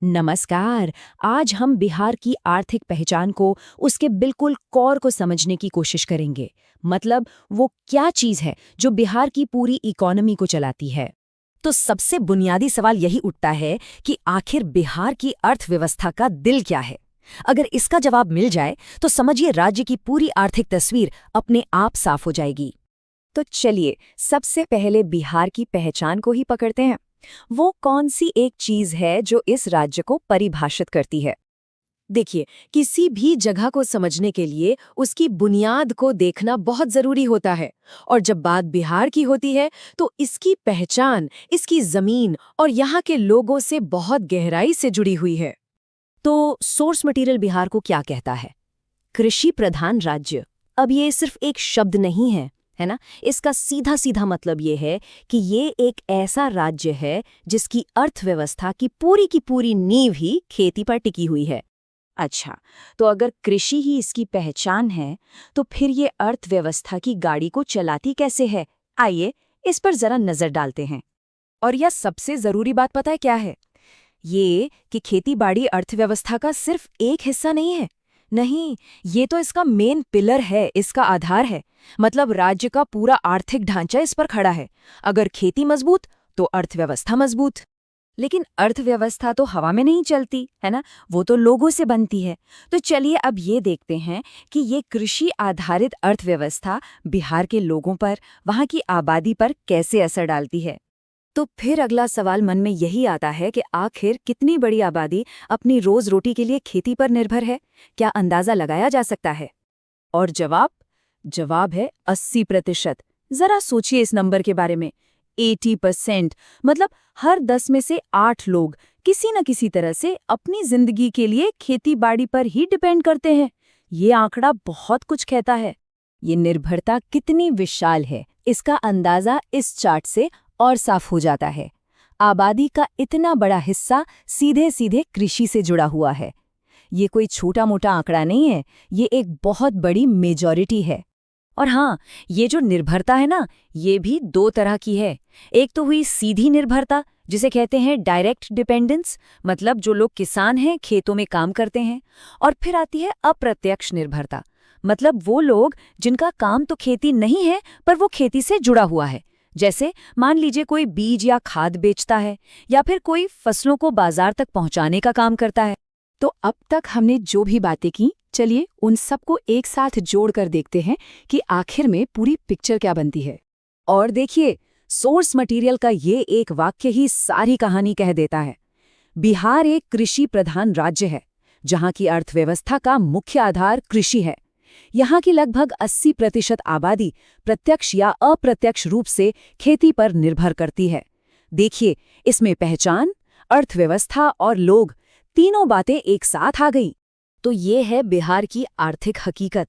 नमस्कार। आज हम बिहार की आर्थिक पहचान को, उसके बिल्कुल कोर को समझने की कोशिश करेंगे। मतलब वो क्या चीज़ है जो बिहार की पूरी इकोनॉमी को चलाती है। तो सबसे बुनियादी सवाल यही उठता है कि आखिर बिहार की अर्थव्यवस्था का दिल क्या है। अगर इसका जवाब मिल जाए तो समझिए राज्य की पूरी आर्थिक तस्वीर अपने आप साफ हो जाएगी। तो चलिए सबसे पहले बिहार की पहचान को ही पकड़ते हैं। वो कौन सी एक चीज़ है जो इस राज्य को परिभाषित करती है। देखिए, किसी भी जगह को समझने के लिए उसकी बुनियाद को देखना बहुत जरूरी होता है। और जब बात बिहार की होती है तो इसकी पहचान इसकी जमीन और यहाँ के लोगों से बहुत गहराई से जुड़ी हुई है। तो सोर्स मटेरियल बिहार को क्या कहता है? कृषि प्रधान राज्य। अब ये सिर्फ एक शब्द नहीं है ना? इसका सीधा सीधा मतलब ये है कि ये एक ऐसा राज्य है जिसकी अर्थव्यवस्था की पूरी नींव ही खेती पर टिकी हुई है। अच्छा, तो अगर कृषि ही इसकी पहचान है, तो फिर ये अर्थव्यवस्था की गाड़ी को चलाती कैसे है? आइए इस पर जरा नजर डालते हैं। और यह सबसे जरूरी बात पता है क्या है? ये कि खेती-बाड़ी अर्थव्यवस्था का सिर्फ एक हिस्सा नहीं है। नहीं, ये तो इसका मेन पिलर है, इसका आधार है। मतलब राज्य का पूरा आर्थिक ढांचा इस पर खड़ा है। अगर खेती मजबूत तो अर्थव्यवस्था मजबूत। लेकिन अर्थव्यवस्था तो हवा में नहीं चलती, है ना? वो तो लोगों से बनती है। तो चलिए अब ये देखते हैं कि ये कृषि आधारित अर्थव्यवस्था बिहार के लोगों पर, वहाँ की आबादी पर कैसे असर डालती है। तो फिर अगला सवाल मन में यही आता है कि आखिर कितनी बड़ी आबादी अपनी रोज रोटी के लिए खेती पर निर्भर है? क्या अंदाजा लगाया जा सकता है? और जवाब है 80%। जरा सोचिए इस नंबर के बारे में। 80%, मतलब हर 10 में से 8 लोग किसी न किसी तरह से अपनी जिंदगी के लिए खेती बाड़ी पर ही डिपेंड करते हैं। ये आंकड़ा बहुत कुछ कहता है। ये निर्भरता कितनी विशाल है, इसका अंदाजा इस चार्ट से और साफ हो जाता है। आबादी का इतना बड़ा हिस्सा सीधे सीधे कृषि से जुड़ा हुआ है। ये कोई छोटा मोटा आंकड़ा नहीं है, ये एक बहुत बड़ी मेजॉरिटी है। और हाँ, ये जो निर्भरता है ना, ये भी दो तरह की है। एक तो हुई सीधी निर्भरता, जिसे कहते हैं डायरेक्ट डिपेंडेंस, मतलब जो लोग किसान हैं, खेतों में काम करते हैं। और फिर आती है अप्रत्यक्ष निर्भरता, मतलब वो लोग जिनका काम तो खेती नहीं है पर वो खेती से जुड़ा हुआ है। जैसे मान लीजिए कोई बीज या खाद बेचता है, या फिर कोई फसलों को बाजार तक पहुंचाने का काम करता है। तो अब तक हमने जो भी बातें की, चलिए उन सबको एक साथ जोड़कर देखते हैं कि आखिर में पूरी पिक्चर क्या बनती है। और देखिए, सोर्स मटेरियल का ये एक वाक्य ही सारी कहानी कह देता है। बिहार एक कृषि प्रधान राज्य है, जहां की अर्थव्यवस्था का मुख्य आधार कृषि है। यहाँ की लगभग 80% आबादी प्रत्यक्ष या अप्रत्यक्ष रूप से खेती पर निर्भर करती है। देखिए, इसमें पहचान, अर्थव्यवस्था और लोग, तीनों बातें एक साथ आ गईं। तो ये है बिहार की आर्थिक हकीकत।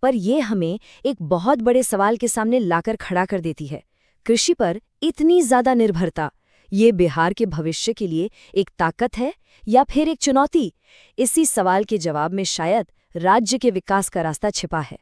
पर यह हमें एक बहुत बड़े सवाल के सामने लाकर खड़ा कर देती है। कृषि पर इतनी ज्यादा निर्भरता, ये बिहार के भविष्य के लिए एक ताकत है या फिर एक चुनौती? इसी सवाल के जवाब में शायद राज्य के विकास का रास्ता छिपा है।